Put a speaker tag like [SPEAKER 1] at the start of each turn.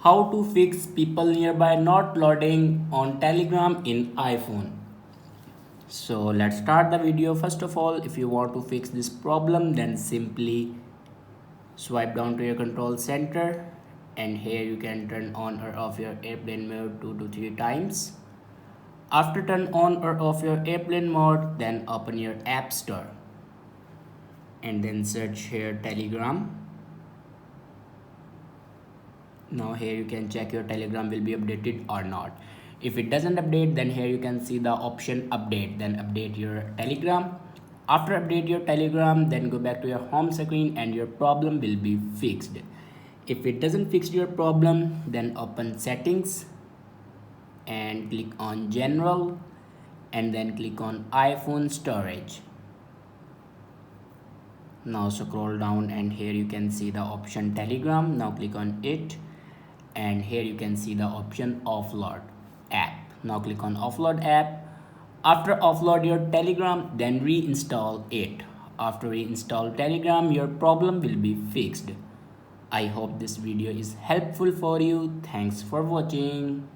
[SPEAKER 1] How to fix people nearby not loading on Telegram in iPhone. So let's start the video. First of all, if you want to fix this problem, then simply swipe down to your control center, and here you can turn on or off your airplane mode 2 to 3 times. After turn on or off your airplane mode, then open your app store and then search here Telegram. Now here you can check your Telegram will be updated or not. If it doesn't update, then here you can see the option update, then update your Telegram. After update your Telegram, then go back to your home screen and your problem will be fixed. If it doesn't fix your problem, then open settings and click on general and then click on iPhone storage. Now scroll down and here you can see the option Telegram. Now click on it and here you can see the option offload app. Now click on offload app. After offload your Telegram, then reinstall it. After reinstall Telegram, your problem will be fixed. I hope this video is helpful for you. Thanks for watching.